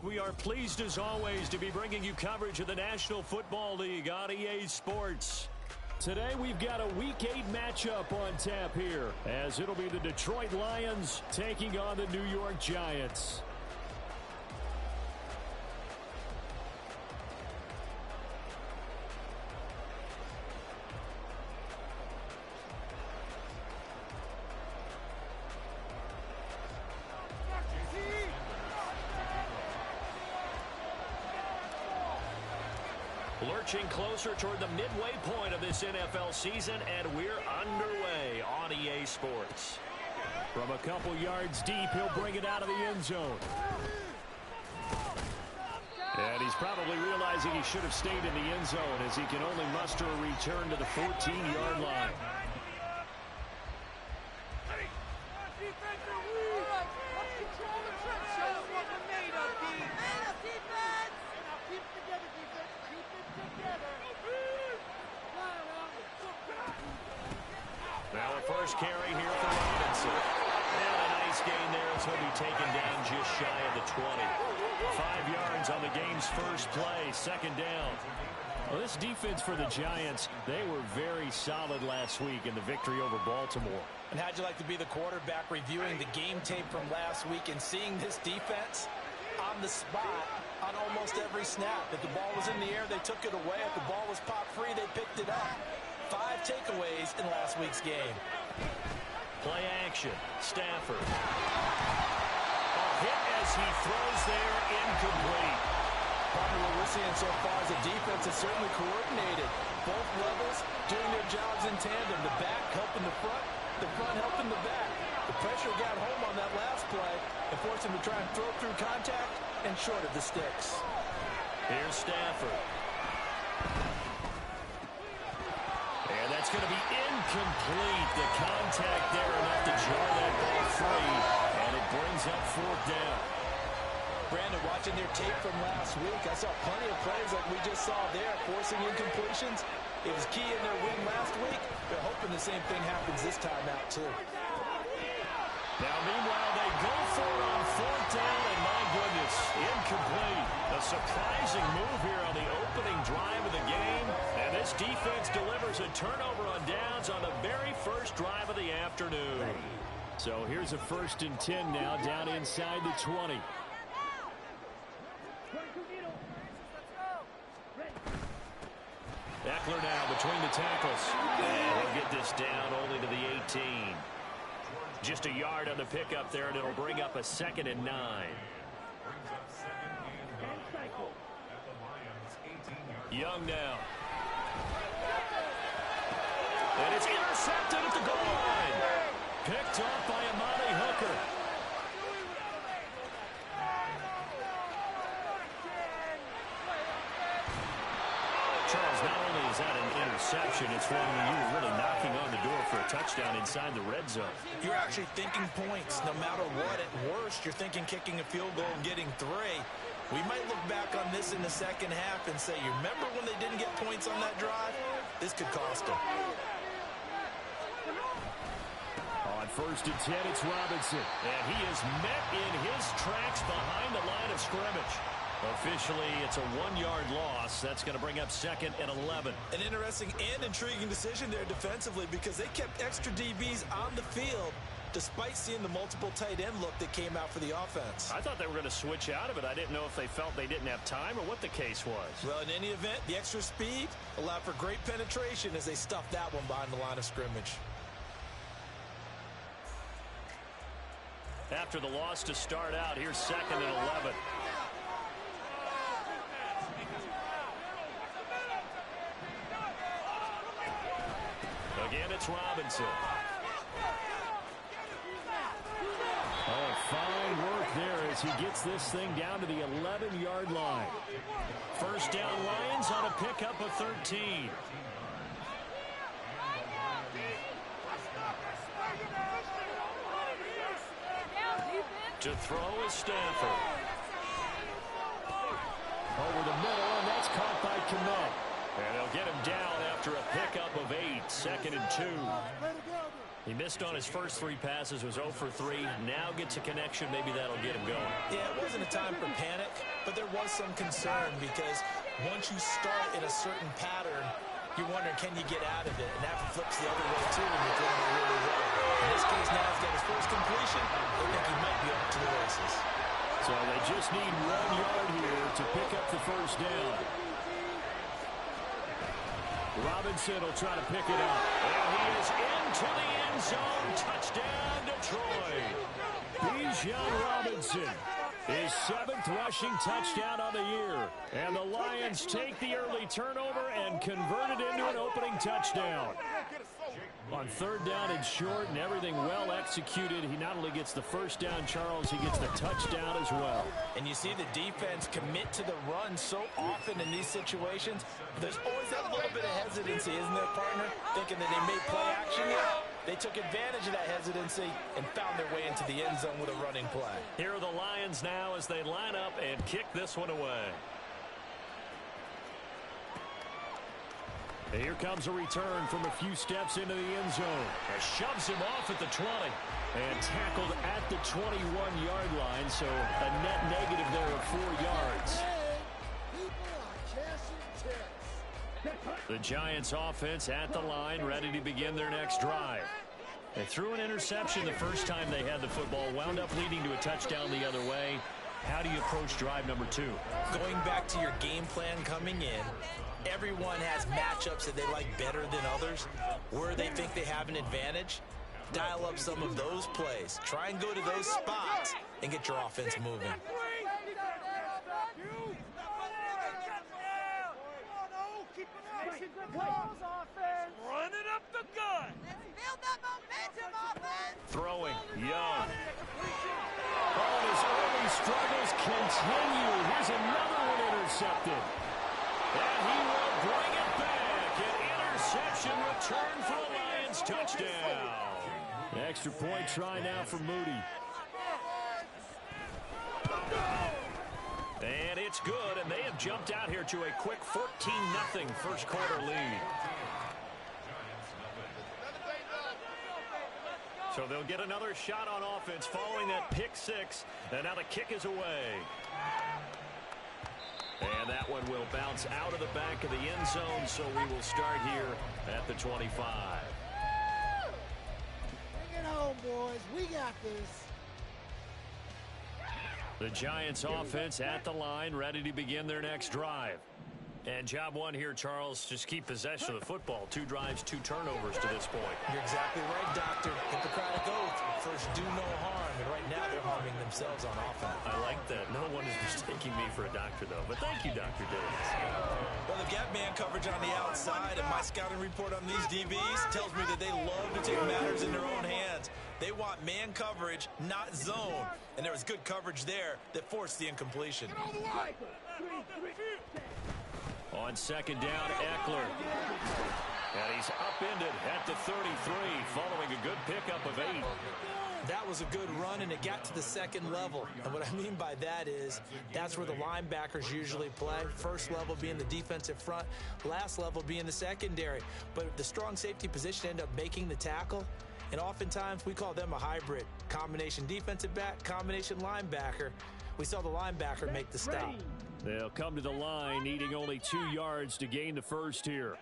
back. We are pleased as always to be bringing you coverage of the National Football League on EA Sports. Today we've got a Week 8 matchup on tap here, as it'll be the Detroit Lions taking on the New York Giants. Lurching closer toward the midway point of this NFL season, and we're underway on EA Sports. From a couple yards deep, he'll bring it out of the end zone. And he's probably realizing he should have stayed in the end zone, as he can only muster a return to the 14-yard line. Now a first carry here for Robinson. And a nice gain there as he'll be taken down just shy of the 20. 5 yards on the game's first play, second down. Well, this defense for the Giants, they were very solid last week in the victory over Baltimore. And how'd you like to be the quarterback reviewing the game tape from last week and seeing this defense on the spot on almost every snap? If the ball was in the air, they took it away. If the ball was pop free, they picked it up. 5 takeaways in last week's game. Play action. Stafford. A hit as he throws there, incomplete. Probably what we're seeing so far is the defense is certainly coordinated. Both levels doing their jobs in tandem. The back helping the front helping the back. The pressure got home on that last play and forced him to try and throw through contact and short of the sticks. Here's Stafford. And that's going to be incomplete. The contact there enough to jar that ball free. And it brings up fourth down. Brandon, watching their tape from last week, I saw plenty of plays like we just saw there, forcing incompletions. It was key in their win last week. They're hoping the same thing happens this time out, too. Now, meanwhile, they go for it on fourth down, and my goodness, incomplete. A surprising move here on the opening drive of the game, and this defense delivers a turnover on downs on the very first drive of the afternoon. So here's a 1st and 10 now, down inside the 20. Eckler now between the tackles. And he'll get this down only to the 18. Just a yard on the pickup there, and it'll bring up a 2nd and 9. Young now. And it's intercepted at the goal line. Picked off by Amani Hooker. Charles, not only is that an interception, it's one when you were really knocking on the door for a touchdown inside the red zone. You're actually thinking points. No matter what, at worst, you're thinking kicking a field goal and getting 3. We might look back on this in the second half and say, you remember when they didn't get points on that drive? This could cost them. On 1st and 10, it's Robinson. And he is met in his tracks behind the line of scrimmage. Officially, it's a 1-yard loss. That's going to bring up 2nd and 11. An interesting and intriguing decision there defensively, because they kept extra DBs on the field despite seeing the multiple tight end look that came out for the offense. I thought they were going to switch out of it. I didn't know if they felt they didn't have time or what the case was. Well, in any event, the extra speed allowed for great penetration as they stuffed that one behind the line of scrimmage. After the loss to start out, here's 2nd and 11. Again, it's Robinson. Oh, fine work there as he gets this thing down to the 11-yard line. First down, Lions on a pickup of 13. To throw is Stafford. Over the middle, and that's caught by Kmet. And they'll get him down after a pickup of 8, 2nd and 2. He missed on his first 3 passes, was 0 for 3. Now gets a connection. Maybe that'll get him going. Yeah, it wasn't a time for panic, but there was some concern because once you start in a certain pattern, you're wondering, can you get out of it? And that flips the other way, too, when you're throwing it really well. In this case, now he's got his first completion. They think he might be up to the races. So they just need 1 yard here to pick up the first down. Robinson will try to pick it up. And he is into the end zone. Touchdown, Detroit. Bijan Robinson, his 7th rushing touchdown on the year. And the Lions take the early turnover and convert it into an opening touchdown. On 3rd down and short and everything well executed, he not only gets the first down, Charles, he gets the touchdown as well. And you see the defense commit to the run so often in these situations. There's always that little bit of hesitancy, isn't there, partner? Thinking that they may play action yet. They took advantage of that hesitancy and found their way into the end zone with a running play. Here are the Lions now as they line up and kick this one away. Here comes a return from a few steps into the end zone. Shoves him off at the 20. And tackled at the 21-yard line, so a net negative there of 4 yards. The Giants offense at the line, ready to begin their next drive. They threw an interception the first time they had the football, wound up leading to a touchdown the other way. How do you approach drive number 2? Going back to your game plan coming in, everyone has matchups that they like better than others. Where they think they have an advantage, dial up some of those plays. Try and go to those spots and get your offense moving. Running up the gut. Let's build that momentum, offense. Throwing, Young. Oh, his early struggles continue. Here's another one intercepted. And he will bring it back. An interception return for the Lions. Touchdown. Extra point try now for Moody. And it's good, and they have jumped out here to a quick 14-0 first quarter lead. So they'll get another shot on offense following that pick 6, and now the kick is away. And that one will bounce out of the back of the end zone, so we will start here at the 25. Bring it home, boys. We got this. The Giants offense at the line, ready to begin their next drive. And job 1 here, Charles, just keep possession of the football. 2 drives, 2 turnovers to this point. You're exactly right, Doctor. Hippocratic oath. First, do no harm. And right now, they're harming themselves on offense. I like that. No one is mistaking me for a doctor, though. But thank you, Dr. Davis. Well, they've got man coverage on the outside, and my scouting report on these DBs tells me that they love to take matters in their own hands. They want man coverage, not zone. And there was good coverage there that forced the incompletion. On 2nd down, Eckler. And he's upended at the 33, following a good pickup of 8. That was a good run, and it got to the 2nd level. And what I mean by that is that's where the linebackers usually play. First level being the defensive front, last level being the secondary. But the strong safety position ended up making the tackle. And oftentimes we call them a hybrid. Combination defensive back, combination linebacker. We saw the linebacker make the stop. They'll come to the line, needing only 2 yards to gain the first here.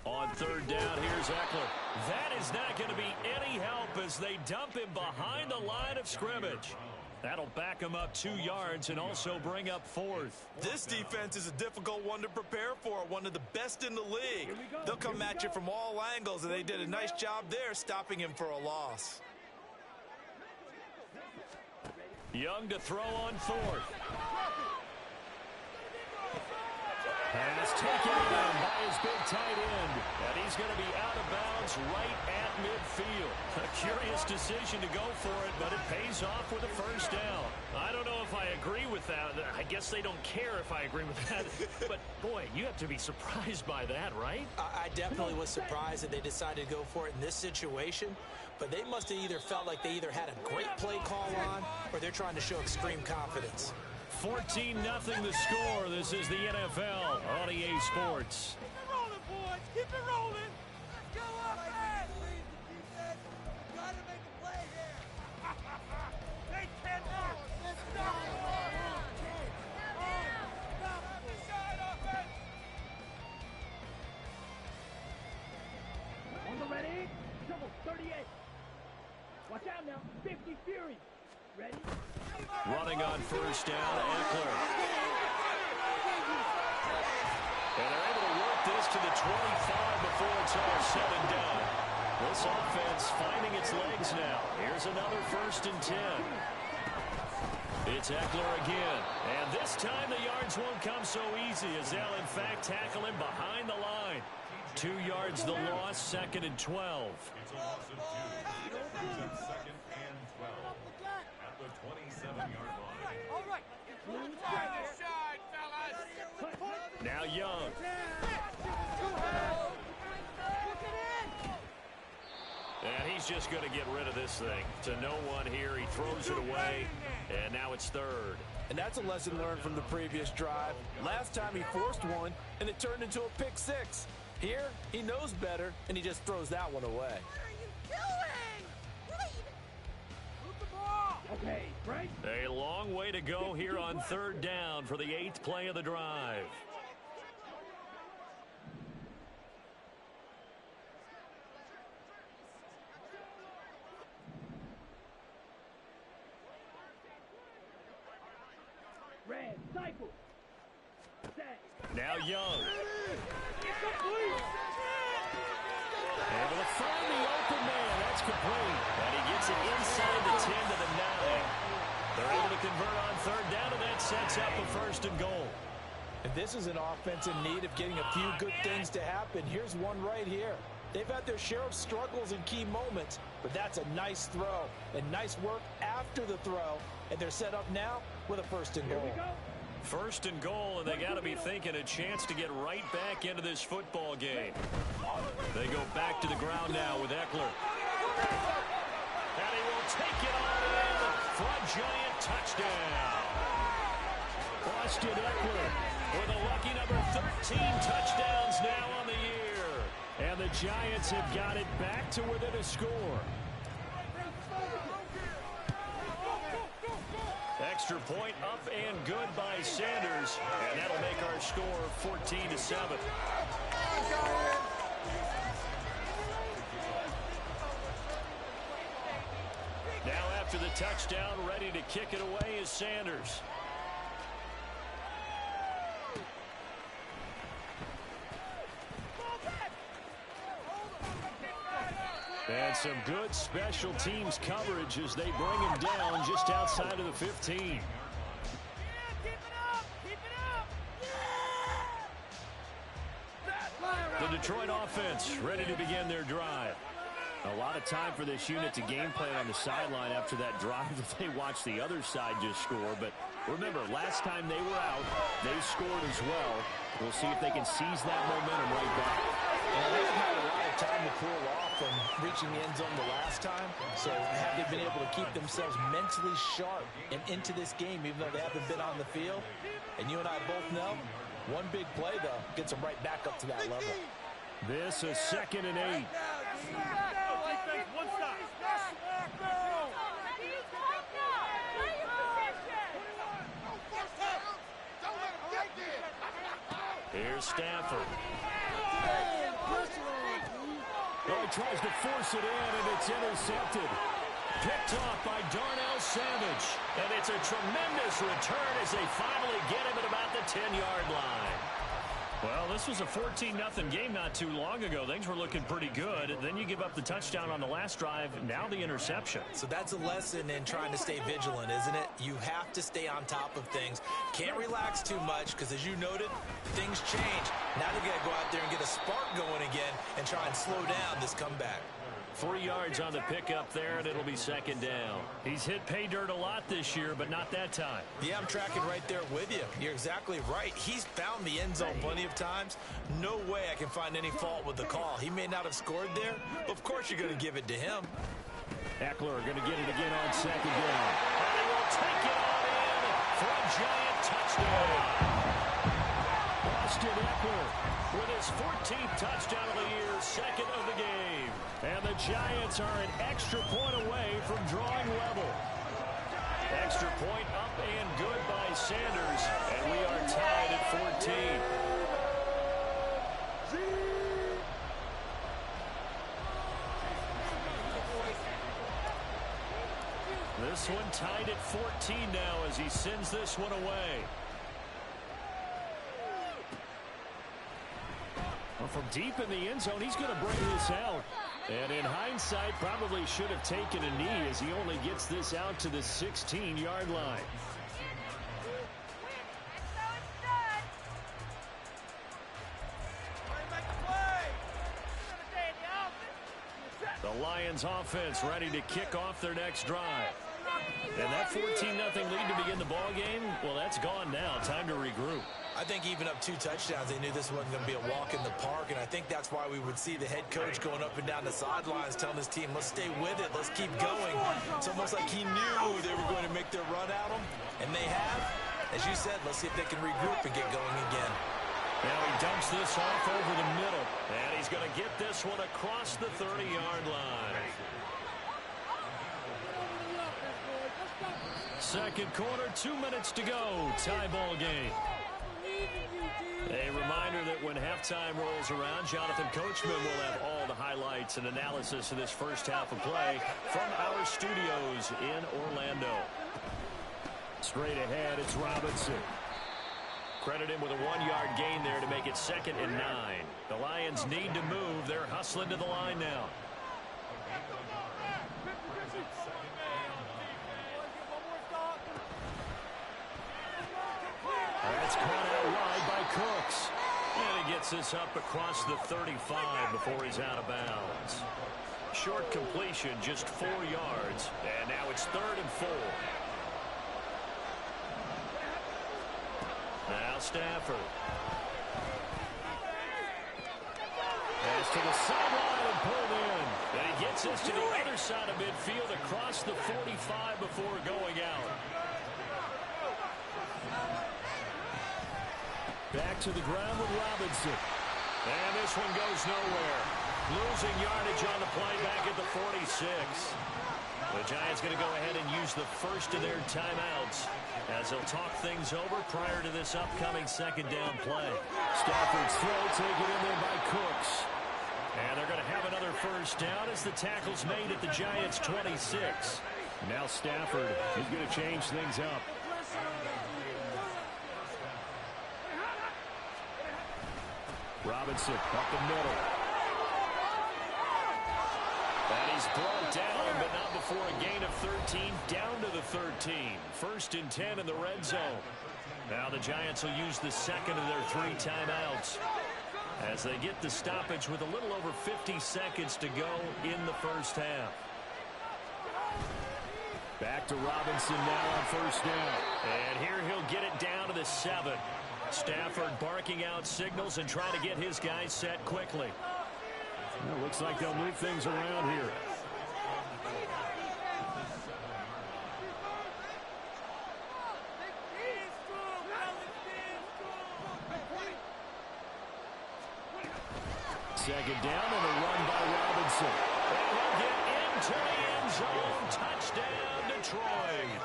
On 3rd down, here's Eckler. That is not going to be any help as they dump him behind the line of scrimmage. That'll back him up 2 yards and also bring up 4th. This defense is a difficult one to prepare for, one of the best in the league. They'll come at you from all angles, and they did a nice job there stopping him for a loss. Young to throw on 4th. Pass taken in by his big tight end. And he's going to be out of bounds right at midfield. A curious decision to go for it, but it pays off with a first down. I don't know if I agree with that. I guess they don't care if I agree with that. But, boy, you have to be surprised by that, right? I definitely was surprised that they decided to go for it in this situation. But they must have either felt like they either had a great play call on or they're trying to show extreme confidence. 14-0 the score. This is the NFL on EA Sports. Keep it rolling. Let's go up, man. Gotta make a play here. They cannot stop the side offense. On the ready, double 38. Watch out now, 50 Fury. Ready? Running on first down, Eckler. And they're able to work this to the 25 before it's all said and done. This offense finding its legs now. Here's another 1st and 10. It's Eckler again. And this time the yards won't come so easy as they'll in fact tackle him behind the line. 2 yards the loss, 2nd and 12. It's a loss of 2. It's 2nd and 12 at the 27-yard line. All right. Try this side, fellas. Now Young. And he's just going to get rid of this thing. To no one here, he throws it away, and now it's 3rd. And that's a lesson learned from the previous drive. Last time he forced one, and it turned into a pick 6. Here, he knows better, and he just throws that one away. What are you doing? Wait. Move the ball. Okay, break. A long way to go here on 3rd down for the 8th play of the drive. Red, cycle. Set. Now Young. Able to find the open man. That's complete. And he gets it inside the 10 to the 9. They're able to convert on 3rd down, and that sets up a 1st and goal. And this is an offense in need of getting a few good things to happen. Here's one right here. They've had their share of struggles in key moments, but that's a nice throw and nice work after the throw. And they're set up now with a 1st and goal. 1st and goal, and they got to be thinking a chance to get right back into this football game. They go back to the ground now with Eckler. And he will take it all in for a giant touchdown. Austin Eckler with a lucky number 13 touchdowns now on the year. And the Giants have got it back to within a score. Extra point up and good by Sanders, and that'll make our score 14-7. Now after the touchdown, ready to kick it away is Sanders. And some good special teams coverage as they bring him down just outside of the 15. Yeah, keep it up. Keep it up. The Detroit offense ready to begin their drive. A lot of time for this unit to game plan on the sideline after that drive that they watched the other side just score. But remember, last time they were out, they scored as well. We'll see if they can seize that momentum right back. And they've had a lot of time to cool off from reaching the end zone the last time. So have they been able to keep themselves mentally sharp and into this game, even though they haven't been on the field? And you and I both know, one big play, though, gets them right back up to that level. This is 2nd and 8. One stop. Here's Stafford. Oh, he tries to force it in, and it's intercepted. Picked off by Darnell Savage. And it's a tremendous return as they finally get him at about the 10-yard line. Well, this was a 14-0 game not too long ago. Things were looking pretty good. Then you give up the touchdown on the last drive. Now the interception. So that's a lesson in trying to stay vigilant, isn't it? You have to stay on top of things. Can't relax too much because, as you noted, things change. Now they've got to go out there and get a spark going again and try and slow down this comeback. 3 yards on the pickup there, and it'll be 2nd down. He's hit pay dirt a lot this year, but not that time. Yeah, I'm tracking right there with you. You're exactly right. He's found the end zone plenty of times. No way I can find any fault with the call. He may not have scored there, but of course you're going to give it to him. Eckler going to get it again on 2nd down. And he will take it on in for a giant touchdown. Austin Eckler with his 14th touchdown of the year, second of the game. And the Giants are an extra point away from drawing level. Extra point up and good by Sanders, and we are tied at 14. This one tied at 14 now as he sends this one away. Well, from deep in the end zone, he's going to bring this out. And in hindsight, probably should have taken a knee as he only gets this out to the 16-yard line. The Lions offense ready to kick off their next drive. And that 14-0 lead to begin the ball game, well, that's gone now. Time to regroup. I think even up 2 touchdowns, they knew this wasn't going to be a walk in the park, and I think that's why we would see the head coach going up and down the sidelines telling his team, let's stay with it, let's keep going. It's almost like he knew they were going to make their run at him, and they have. As you said, let's see if they can regroup and get going again. Now he dumps this off over the middle, and he's going to get this one across the 30-yard line. Second quarter, 2 minutes to go. Tie ball game. A reminder that when halftime rolls around, Jonathan Coachman will have all the highlights and analysis of this first half of play from our studios in Orlando. Straight ahead, it's Robinson. Credit him with a 1-yard gain there to make it 2nd and 9. The Lions need to move. They're hustling to the line now. That's caught out wide by Cooks. And he gets this up across the 35 before he's out of bounds. Short completion, just 4 yards. And now it's 3rd and 4. Now Stafford. Pass to the sideline and pulled in. And he gets this to the other side of midfield across the 45 before going out. Back to the ground with Robinson. And this one goes nowhere. Losing yardage on the play back at the 46. The Giants going to go ahead and use the first of their timeouts as they'll talk things over prior to this upcoming 2nd down play. Stafford's throw taken in there by Cooks. And they're going to have another first down as the tackle's made at the Giants' 26. Now Stafford is going to change things up. Robinson up the middle. And he's brought down, but not before a gain of 13, down to the 13. 1st and 10 in the red zone. Now the Giants will use the 2nd of their 3 timeouts as they get the stoppage with a little over 50 seconds to go in the first half. Back to Robinson now on 1st down. And here he'll get it down to the 7. Stafford barking out signals and trying to get his guys set quickly. Well, looks like they'll move things around here. Second down and a run by Robinson. And he'll get into the end zone. Touchdown, Detroit.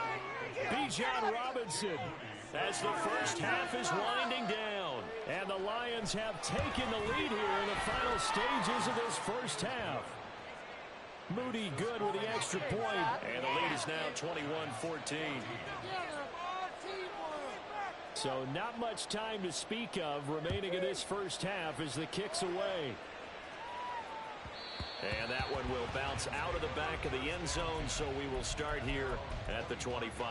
Bijan Robinson. As the first half is winding down. And the Lions have taken the lead here in the final stages of this first half. Moody good with the extra point. And the lead is now 21-14. So not much time to speak of remaining in this first half as the kick's away. And that one will bounce out of the back of the end zone, so we will start here at the 25.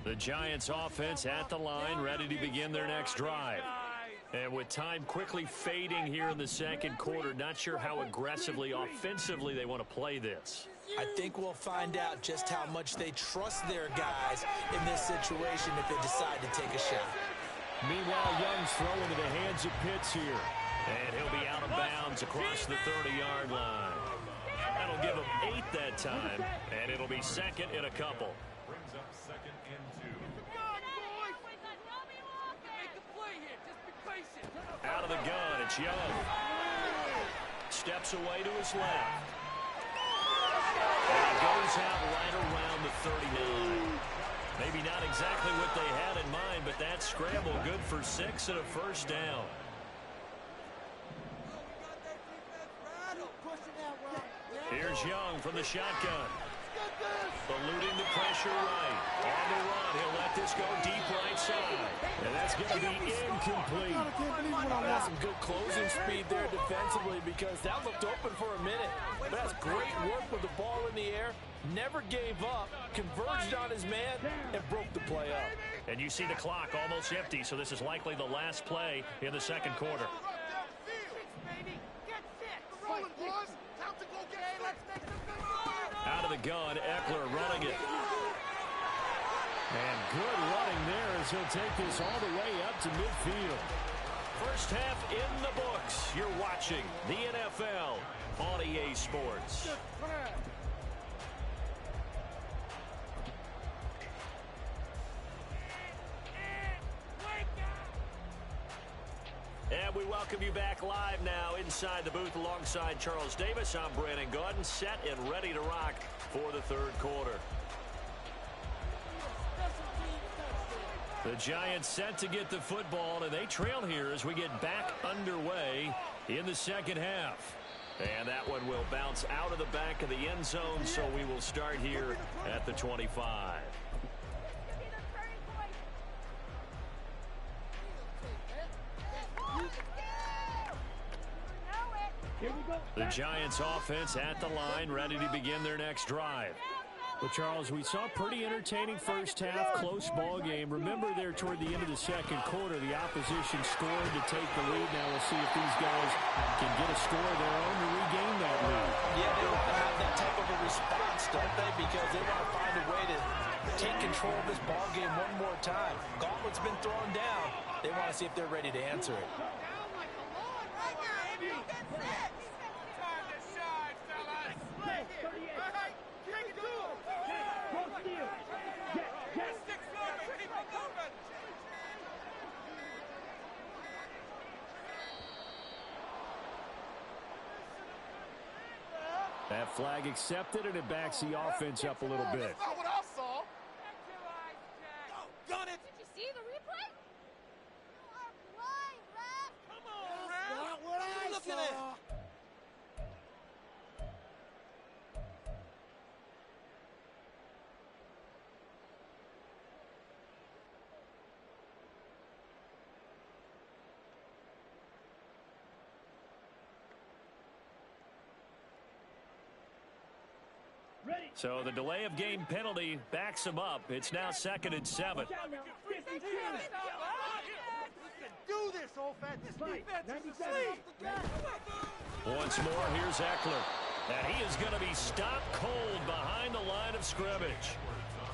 The Giants offense at the line, ready to begin their next drive. And with time quickly fading here in the second quarter, not sure how aggressively, offensively they want to play this. I think we'll find out just how much they trust their guys in this situation if they decide to take a shot. Meanwhile, Young's throw into the hands of Pitts here. And he'll be out of bounds across the 30-yard line. That'll give him 8 that time, and it'll be second in a couple. Brings up second and 2. Out of the gun, it's Young. Steps away to his left. And he goes out right around the 39. Maybe not exactly what they had in mind, but that scramble good for 6 and a first down. Here's Young from the shotgun. Eluding the pressure right. On the run, he'll let this go deep right side. And that's going to be incomplete. That's some good closing speed there defensively because that looked open for a minute. But that's great work with the ball in the air. Never gave up, converged on his man, and broke the play up. And you see the clock almost empty, so this is likely the last play in the second quarter. Out of the gun, Eckler running it. And good running there as he'll take this all the way up to midfield. First half in the books. You're watching the NFL on EA Sports. And we welcome you back live now inside the booth alongside Charles Davis. I'm Brandon Gaudin, set and ready to rock for the third quarter. The Giants set to get the football, and they trail here as we get back underway in the second half. And that one will bounce out of the back of the end zone, so we will start here at the 25. The Giants offense at the line, ready to begin their next drive. Well, Charles, we saw pretty entertaining first half, close ball game. Remember there toward the end of the second quarter, the opposition scored to take the lead. Now we'll see if these guys can get a score of their own to regain that lead. Yeah, they want to have that type of a response, don't they? Because they want to find a way to take control of this ball game one more time. Gauntlet's been thrown down. They want to see if they're ready to answer it. That flag accepted, and it backs the offense up a little bit. That's not what I saw. Got it. Did you see the replay? You are blind, Ref. Come on, Ref. That's not what I saw. So the delay of game penalty backs him up. It's now second and 7. Do this, offense. This defense is asleep. Once more, here's Eckler. And he is going to be stopped cold behind the line of scrimmage.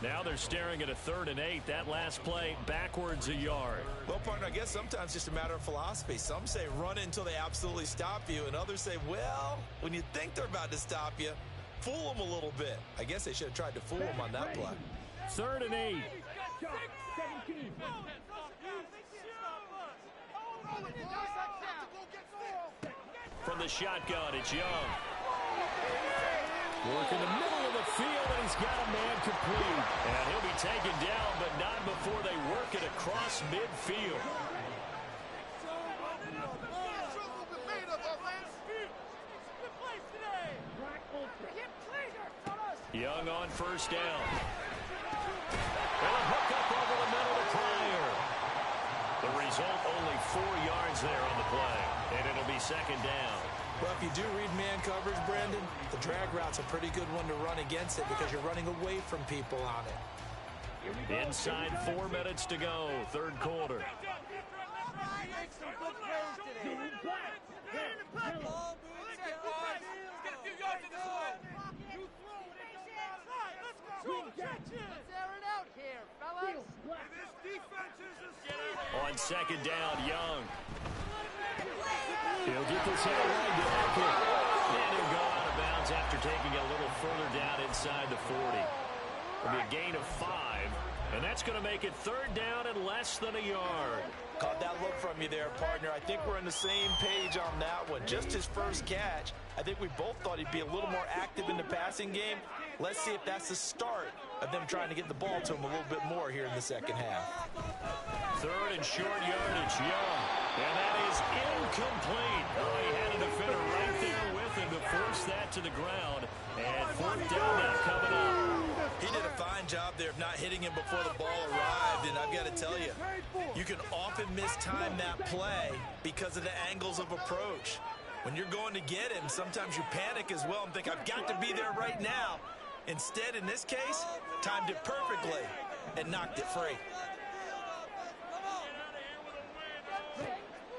Now they're staring at a 3rd and 8. That last play backwards a yard. Well, partner, I guess sometimes it's just a matter of philosophy. Some say run until they absolutely stop you, and others say, well, when you think they're about to stop you, fool them a little bit. I guess they should have tried to fool them on that play. 3rd and 8. From the shotgun, it's Young. Work in the middle of the field, and he's got a man complete. And he'll be taken down, but not before they work it across midfield. Young on first down. And a hook up over the middle to Pryor. The result, only 4 yards there on the play. And it'll be second down. Well, if you do read man coverage, Brandon, the drag route's a pretty good one to run against it because you're running away from people on it. Inside 4 minutes to go, third quarter. On second down, Young. He'll get this out right to Eckler. And he'll go out of bounds after taking it a little further down inside the 40. It'll be a gain of 5, and that's going to make it third down and less than a yard. Caught that look from you there, partner. I think we're on the same page on that one. Just his first catch. I think we both thought he'd be a little more active in the passing game. Let's see if that's the start of them trying to get the ball to him a little bit more here in the second half. Third and short yardage, Young. And that is incomplete. Oh, he had a defender right there with him to force that to the ground. And fourth down now coming up. He did a fine job there of not hitting him before the ball arrived. And I've got to tell you, you can often mistime that play because of the angles of approach. When you're going to get him, sometimes you panic as well and think, I've got to be there right now. Instead, in this case, timed it perfectly and knocked it free.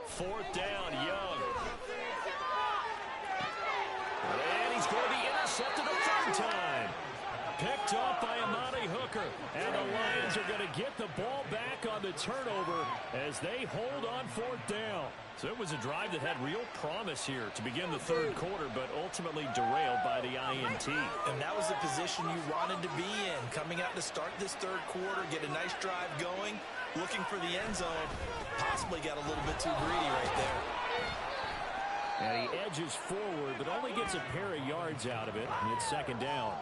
Fourth down, Young. And he's going to be intercepted a third time. Picked off by Amani Hooker. And the Lions are going to get the ball back on the turnover as they hold on fourth down. So it was a drive that had real promise here to begin the third quarter, but ultimately derailed by the INT. And that was the position you wanted to be in. Coming out to start this third quarter, get a nice drive going, looking for the end zone. Possibly got a little bit too greedy right there. And he edges forward, but only gets a pair of yards out of it, and it's second down.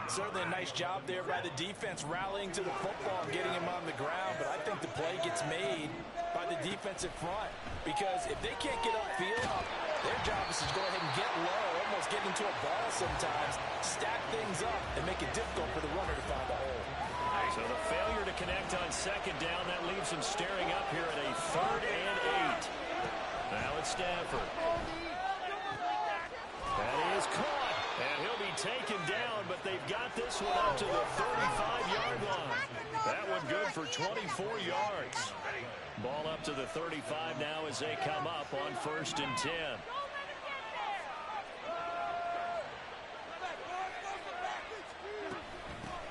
Certainly a nice job there by the defense rallying to the football and getting him on the ground, but I think the play gets made by the defensive front because if they can't get upfield, their job is to go ahead and get low, almost get into a ball sometimes, stack things up, and make it difficult for the runner to find a hole. So the failure to connect on second down, that leaves him staring up here at a 3rd and 8. Now it's Stafford. That is caught, and he'll be taken down, but they've got this one up to the 35-yard line. That one good for 24 yards. Ball up to the 35 now as they come up on 1st and 10.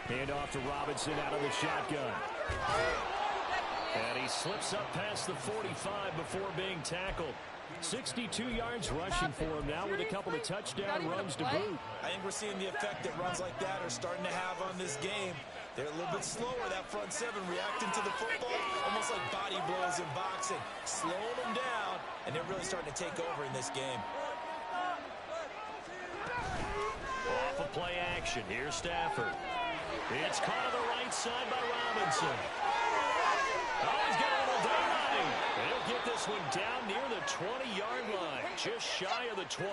Hand off to Robinson out of the shotgun. And he slips up past the 45 before being tackled. 62 yards rushing for him now with a couple of touchdown runs to boot. I think we're seeing the effect that runs like that are starting to have on this game. They're a little bit slower, that front seven, reacting to the football, almost like body blows in boxing. Slowing them down, and they're really starting to take over in this game. Off of play action, here's Stafford. It's caught on the right side by Robinson. Oh, he's got a little daylight. And he'll get this one down near the 20-yard line, just shy of the 20.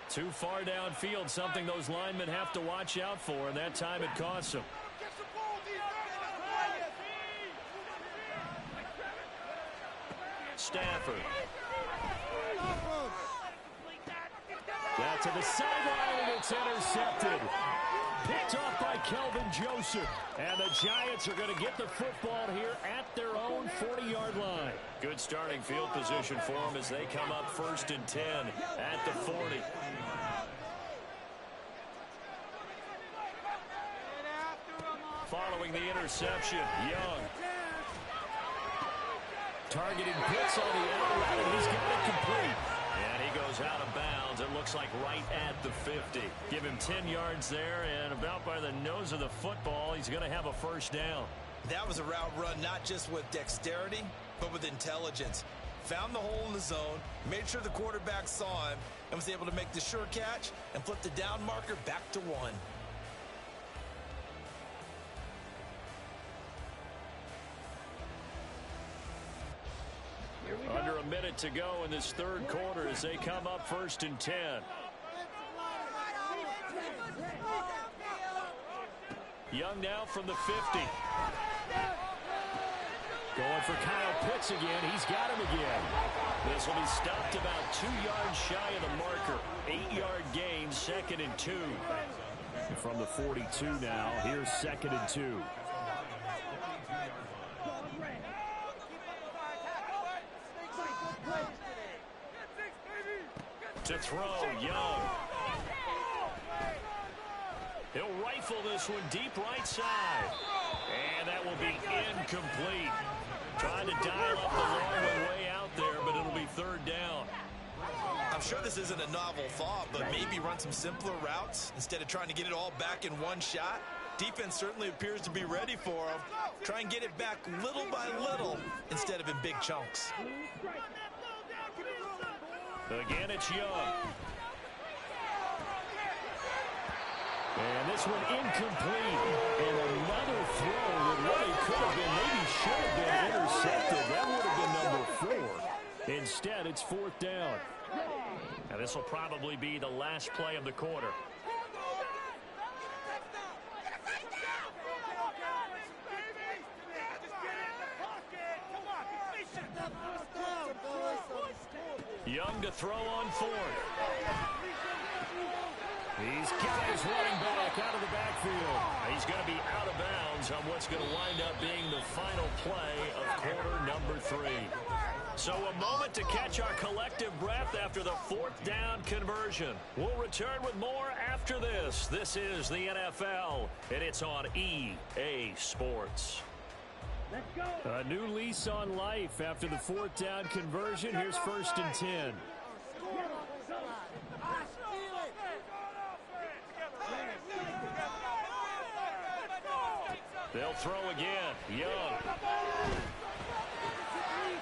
Too far downfield, something those linemen have to watch out for, and that time it costs them. Stafford. Got to the sideline, and it's intercepted. Picked off by Kelvin Joseph. And the Giants are going to get the football here at their own 40-yard line. Good starting field position for them as they come up 1st and 10 at the 40. Following the interception, Young. Targeting Pitts on the outright, and he's got it complete. And he goes out of bounds, it looks like right at the 50. Give him 10 yards there, and about by the nose of the football, he's going to have a first down. That was a route run not just with dexterity, but with intelligence. Found the hole in the zone, made sure the quarterback saw him, and was able to make the sure catch and flip the down marker back to 1. Under a minute to go in this third quarter as they come up 1st and 10. Young now from the 50. Going for Kyle Pitts again. He's got him again. This will be stopped about 2 yards shy of the marker. 8-yard gain, 2nd and 2. From the 42 now, here's 2nd and 2. To throw, Young. He'll rifle this one deep right side. And that will be incomplete. Trying to dial up the long one way out there, but it'll be third down. I'm sure this isn't a novel thought, but maybe run some simpler routes instead of trying to get it all back in one shot. Defense certainly appears to be ready for them. Try and get it back little by little instead of in big chunks. Again, it's Young. And this one incomplete. And another throw that really could have been, maybe should have been intercepted. That would have been number 4. Instead, it's 4th down. Now, this will probably be the last play of the quarter. Young to throw on 4th. He's got his running back out of the backfield. He's going to be out of bounds on what's going to wind up being the final play of quarter number 3. So a moment to catch our collective breath after the 4th down conversion. We'll return with more after this. This is the NFL, and it's on EA Sports. Let's go. A new lease on life after the 4th down conversion. Here's 1st and 10. They'll throw again. Young.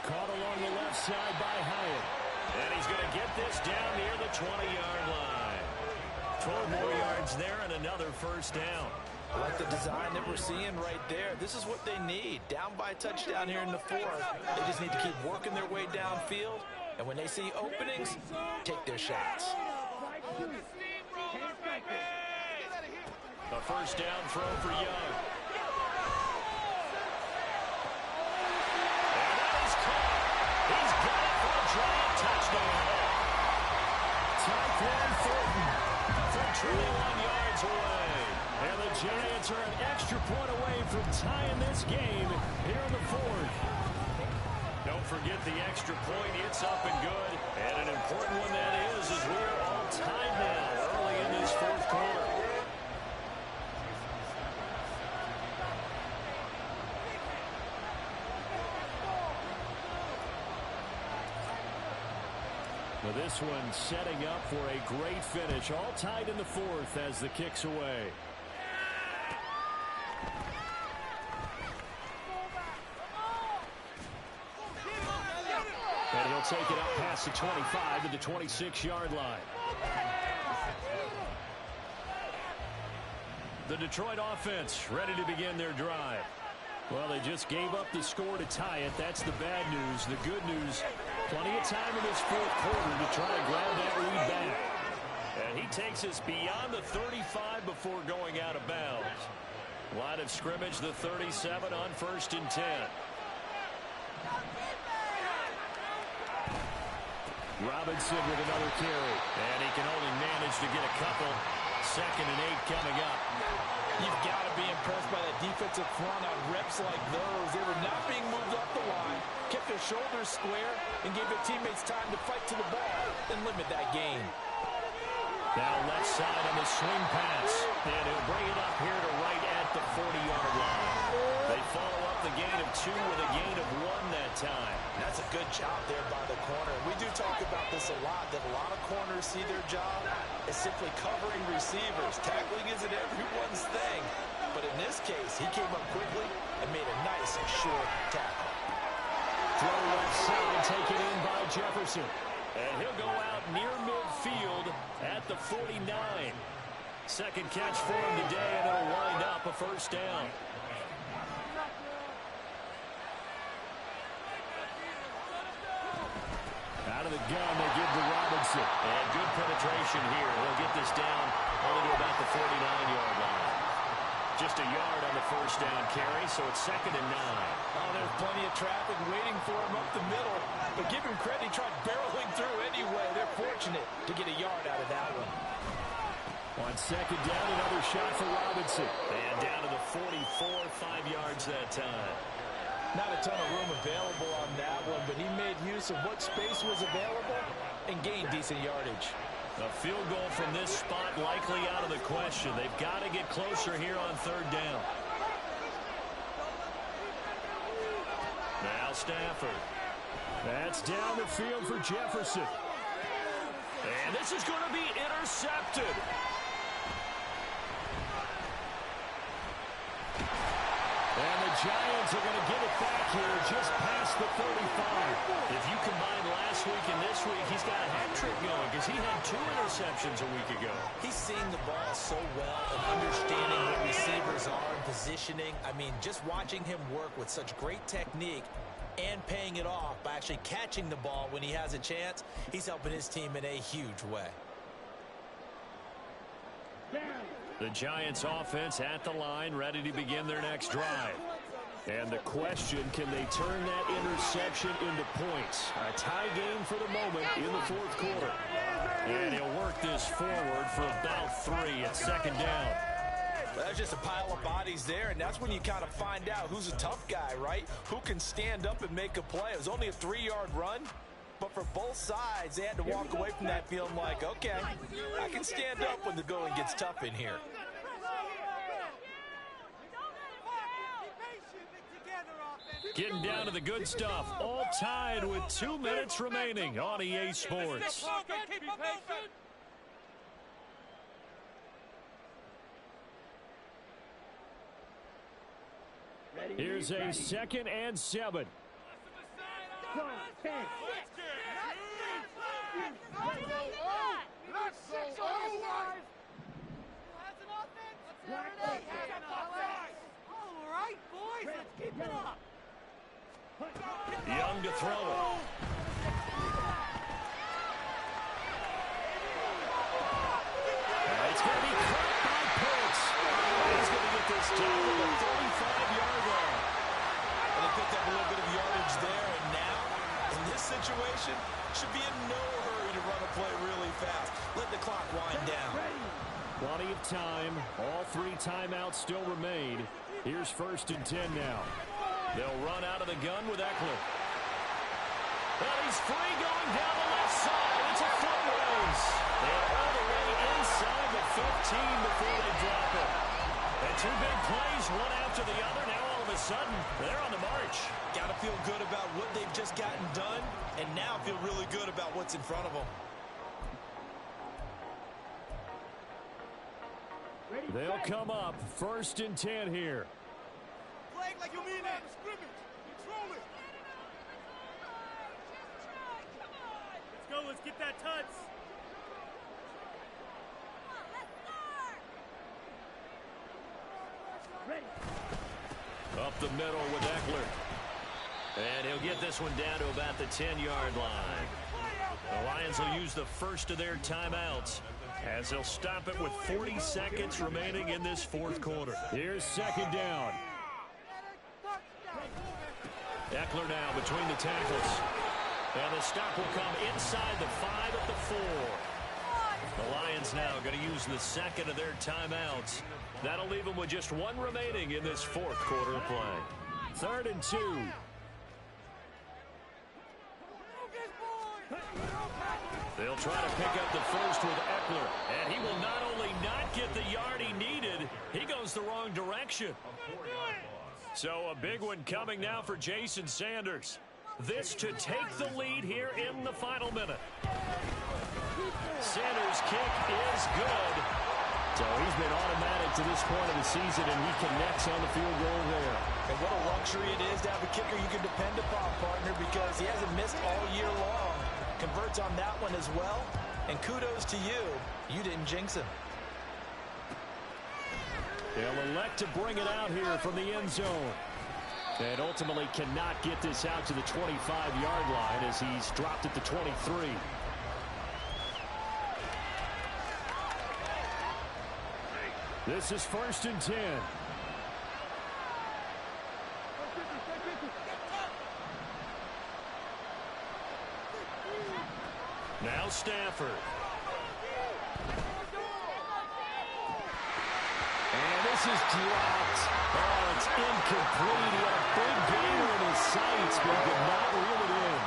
Caught along the left side by Hyatt. And he's going to get this down near the 20-yard line. 12 more yards there and another 1st down. I like the design that we're seeing right there. This is what they need. Down by a touchdown here in the 4th. They just need to keep working their way downfield. And when they see openings, take their shots. A 1st down throw for Young. And that is caught. He's got it for a giant touchdown. Tyquan Thornton From 21 yards away. And the Giants are an extra point away from tying this game here in the 4th. Don't forget the extra point. It's up and good. And an important one that is, as we are all tied now early in this 4th quarter. Well, this one setting up for a great finish. All tied in the 4th as the kick's away. And he'll take it out past the 25 to the 26-yard line. The Detroit offense ready to begin their drive. Well, they just gave up the score to tie it. That's the bad news. The good news, plenty of time in this 4th quarter to try to grab that lead back. And he takes us beyond the 35 before going out of bounds. Line of scrimmage, the 37 on 1st and 10. Robinson with another carry. And he can only manage to get a couple. 2nd and 8 coming up. You've got to be impressed by that defensive front on reps like those. They were not being moved up the line, kept their shoulders square, and gave their teammates time to fight to the ball and limit that gain. Now left side on the swing pass. And he'll bring it up here to right at the 40-yard line. They follow up the gain of 2 with a gain of 1 that time. That's a good job there by the corner. We do talk about this a lot, that a lot of corners see their job as simply covering receivers. Tackling isn't everyone's thing. But in this case, he came up quickly and made a nice short tackle. Throw left side, taken in by Jefferson. And he'll go out near midfield at the 49. 2nd catch for him today, and it'll wind up a 1st down. Out of the gun, they give to Robinson. And good penetration here. He'll get this down only to about the 49-yard line. Just a yard on the 1st down carry, so it's 2nd and 9. Oh, there's plenty of traffic waiting for him up the middle. But give him credit, he tried barreling through anyway. They're fortunate to get a yard out of that one. On 2nd down, another shot for Robinson. And down to the 44, 5 yards that time. Not a ton of room available on that one, but he made use of what space was available and gained decent yardage. A field goal from this spot likely out of the question. They've got to get closer here on 3rd down. Now Stafford. That's down the field for Jefferson. And this is going to be intercepted. And the Giants are going to get it back here just past the 35. If you combine last week and this week, he's got a hat trick going because he had 2 interceptions a week ago. He's seeing the ball so well and understanding what receivers are and positioning. I mean, just watching him work with such great technique and paying it off by actually catching the ball when he has a chance, he's helping his team in a huge way. The Giants offense at the line, ready to begin their next drive. And the question, can they turn that interception into points? A tie game for the moment in the 4th quarter. And he'll work this forward for about 3 at 2nd down. Well, there's just a pile of bodies there, and that's when you kind of find out who's a tough guy, right? Who can stand up and make a play. It was only a 3-yard run, but for both sides, they had to walk away from that feeling like, okay, I can stand up when the going gets tough in here. Getting down to the good stuff. All tied with 2 minutes remaining on EA Sports. Here's a 2nd and 7. Young to throw it. It's going to be caught by Pitts. He's going to get this down to the 35-yard line. And they picked up a little bit of yardage there, and now, in this situation, should be in no hurry to run a play really fast. Let the clock wind down. Plenty of time. All 3 timeouts still remain. Here's 1st and 10 now. They'll run out of the gun with Eckler. And he's free going down the left side. It's a foot race. They're all the way inside the 15 before they drop it. And 2 big plays, one after the other. Now all of a sudden, they're on the march. Got to feel good about what they've just gotten done, and now feel really good about what's in front of them. They'll come up 1st and 10 here. Play like you mean it. Scrimmage. Control it. Let's go. Let's get that touch. Ready. Up the middle with Eckler. And he'll get this one down to about the 10-yard line. The Lions will use the first of their timeouts as they'll stop it with 40 seconds remaining in this 4th quarter. Here's 2nd down. Eckler now between the tackles. And the stop will come inside the 5 at the 4. The Lions now going to use the 2nd of their timeouts. That'll leave them with just 1 remaining in this 4th quarter of play. 3rd and 2. They'll try to pick up the first with Eckler. And he will not only not get the yard he needed, he goes the wrong direction. So a big one coming now for Jason Sanders. This to take the lead here in the final minute. Sanders' kick is good. So he's been automatic to this point of the season, and he connects on the field goal there. And what a luxury it is to have a kicker you can depend upon, partner, because he hasn't missed all year long. Converts on that one as well. And kudos to you. You didn't jinx him. They'll elect to bring it out here from the end zone. And ultimately cannot get this out to the 25-yard line as he's dropped at the 23. This is 1st and 10. Now Stafford. And this is dropped. Oh, it's incomplete. He had a big gainer in his sights, but he could not reel it in.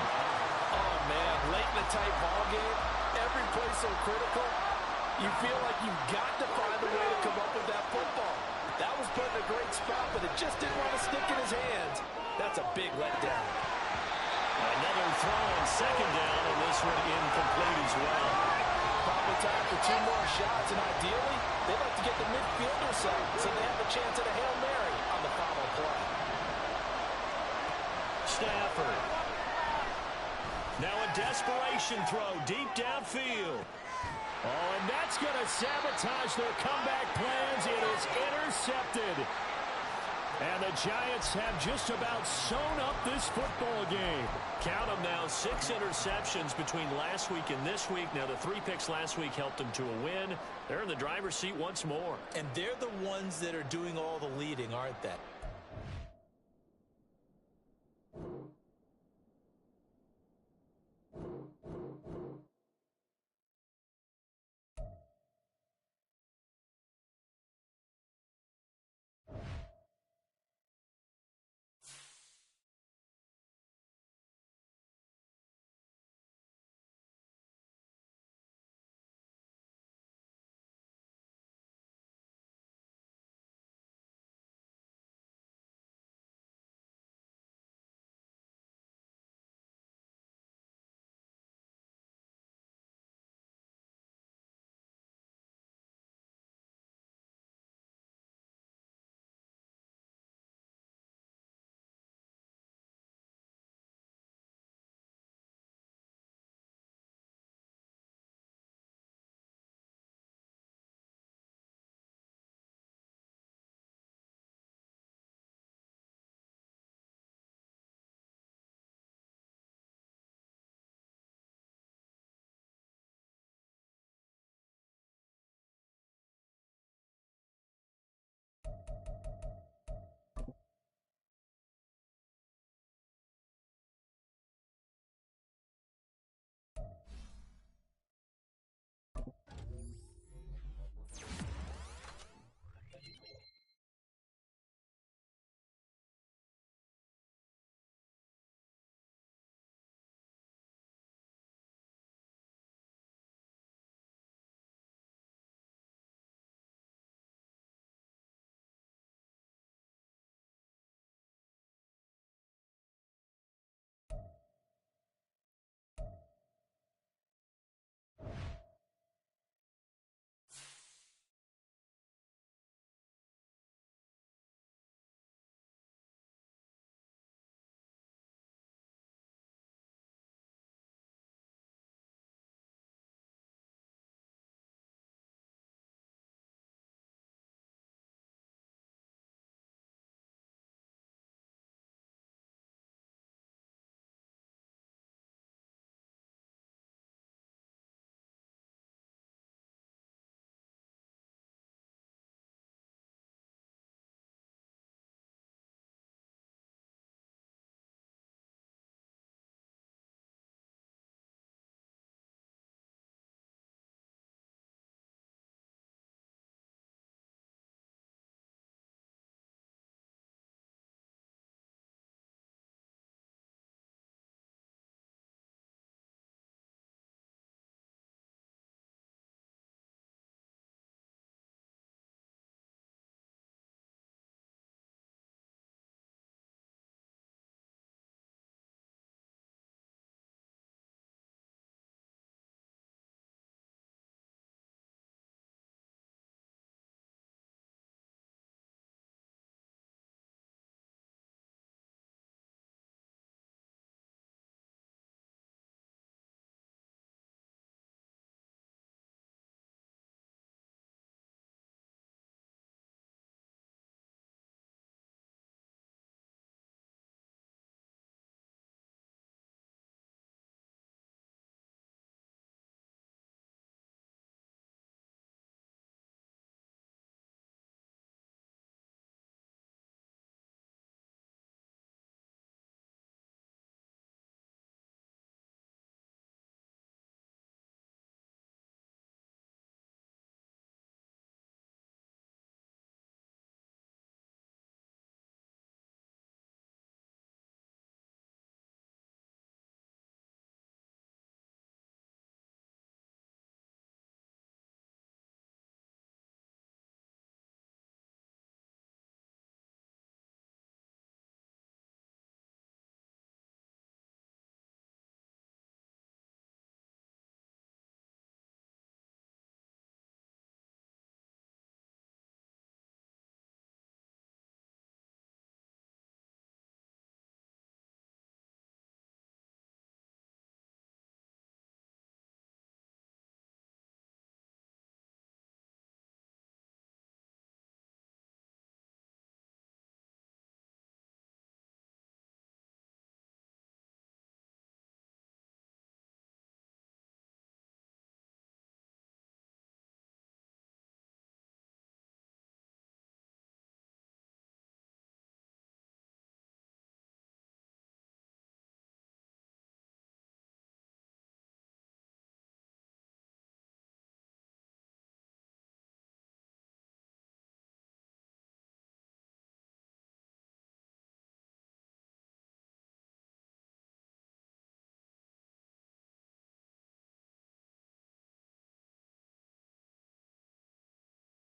Oh, man, late in the tight ball game, every play so critical. You feel like you've got to find a way to come up with that football. That was put in a great spot, but it just didn't want to stick in his hands. That's a big letdown. Another throw on second down, and this one incomplete as well. Probably time for 2 more shots, and ideally, they'd like to get the midfielder set so they have a chance at a Hail Mary on the final play. Stafford. Now a desperation throw deep downfield. Oh, and that's going to sabotage their comeback plans. It is intercepted. And the Giants have just about sewn up this football game. Count them now, 6 interceptions between last week and this week. Now, the 3 picks last week helped them to a win. They're in the driver's seat once more. And they're the ones that are doing all the leading, aren't they?